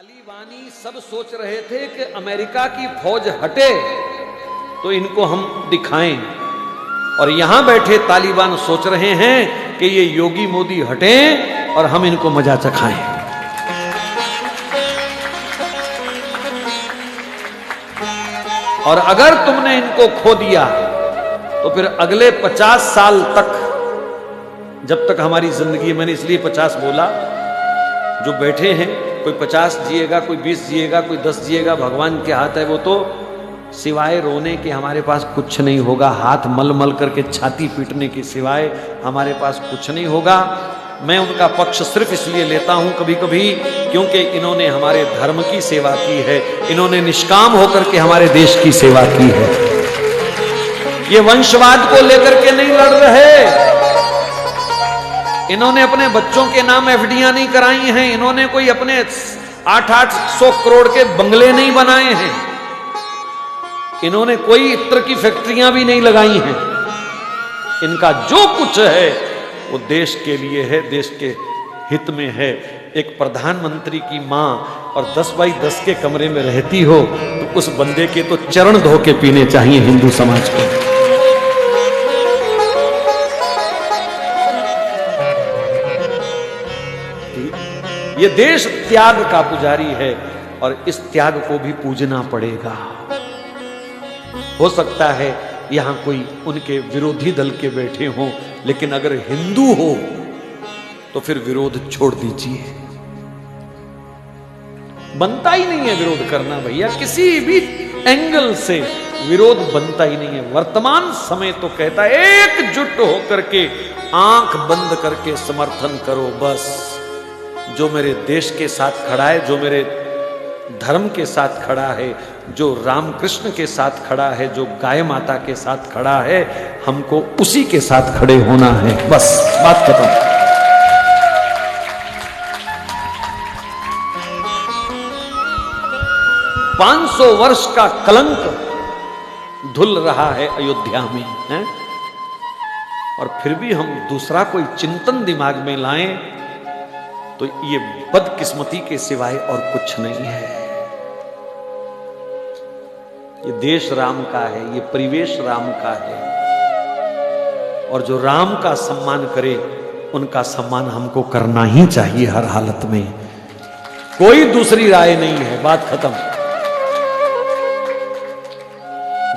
तालिबानी सब सोच रहे थे कि अमेरिका की फौज हटे तो इनको हम दिखाएं, और यहां बैठे तालिबान सोच रहे हैं कि ये योगी मोदी हटें और हम इनको मजा चखाएं। और अगर तुमने इनको खो दिया तो फिर अगले 50 साल तक, जब तक हमारी जिंदगी, मैंने इसलिए 50 बोला, जो बैठे हैं कोई 50 जिएगा, कोई 20 जिएगा, कोई 10 जिएगा, भगवान के हाथ है वो तो। सिवाय रोने के हमारे पास कुछ नहीं होगा, हाथ मल मल करके छाती पीटने के सिवाय हमारे पास कुछ नहीं होगा। मैं उनका पक्ष सिर्फ इसलिए लेता हूं कभी कभी क्योंकि इन्होंने हमारे धर्म की सेवा की है, इन्होंने निष्काम होकर के हमारे देश की सेवा की है। ये वंशवाद को लेकर के नहीं लड़ रहे, इन्होंने अपने बच्चों के नाम एफडीआं नहीं कराई हैं, इन्होंने कोई अपने 800 करोड़ के बंगले नहीं बनाए हैं, इन्होंने कोई इत्र की फैक्ट्रियां भी नहीं लगाई हैं। इनका जो कुछ है वो देश के लिए है, देश के हित में है। एक प्रधानमंत्री की मां और 10 बाई 10 के कमरे में रहती हो तो उस बंदे के तो चरण धो के पीने चाहिए हिंदू समाज को। ये देश त्याग का पुजारी है और इस त्याग को भी पूजना पड़ेगा। हो सकता है यहां कोई उनके विरोधी दल के बैठे हों, लेकिन अगर हिंदू हो तो फिर विरोध छोड़ दीजिए। बनता ही नहीं है विरोध करना भैया, किसी भी एंगल से विरोध बनता ही नहीं है। वर्तमान समय तो कहता है एकजुट होकर के आंख बंद करके समर्थन करो बस। जो मेरे देश के साथ खड़ा है, जो मेरे धर्म के साथ खड़ा है, जो रामकृष्ण के साथ खड़ा है, जो गाय माता के साथ खड़ा है, हमको उसी के साथ खड़े होना है, बस बात खत्म। 500 वर्ष का कलंक धुल रहा है अयोध्या में है? और फिर भी हम दूसरा कोई चिंतन दिमाग में लाएं तो ये बदकिस्मती के सिवाय और कुछ नहीं है। ये देश राम का है, ये परिवेश राम का है, और जो राम का सम्मान करे उनका सम्मान हमको करना ही चाहिए हर हालत में। कोई दूसरी राय नहीं है, बात खत्म।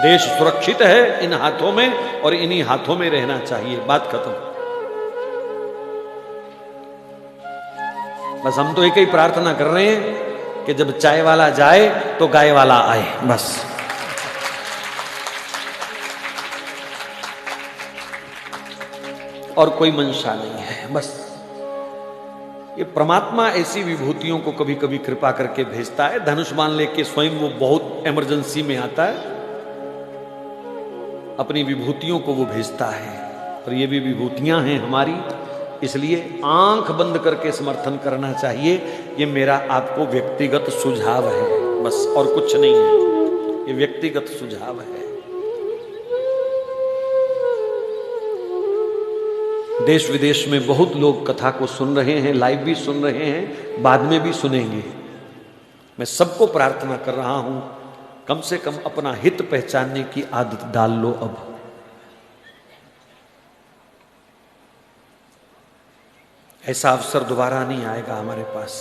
देश सुरक्षित है इन हाथों में और इन्हीं हाथों में रहना चाहिए, बात खत्म। बस हम तो एक ही प्रार्थना कर रहे हैं कि जब चाय वाला जाए तो गाय वाला आए, बस। और कोई मंशा नहीं है, बस। ये परमात्मा ऐसी विभूतियों को कभी कभी कृपा करके भेजता है। धनुष बाण लेके स्वयं वो बहुत इमरजेंसी में आता है, अपनी विभूतियों को वो भेजता है। और ये भी विभूतियां हैं हमारी, इसलिए आंख बंद करके समर्थन करना चाहिए। ये मेरा आपको व्यक्तिगत सुझाव है, बस, और कुछ नहीं है। ये व्यक्तिगत सुझाव है। देश विदेश में बहुत लोग कथा को सुन रहे हैं, लाइव भी सुन रहे हैं, बाद में भी सुनेंगे। मैं सबको प्रार्थना कर रहा हूं, कम से कम अपना हित पहचानने की आदत डाल लो अब। ऐसा अवसर दोबारा नहीं आएगा हमारे पास।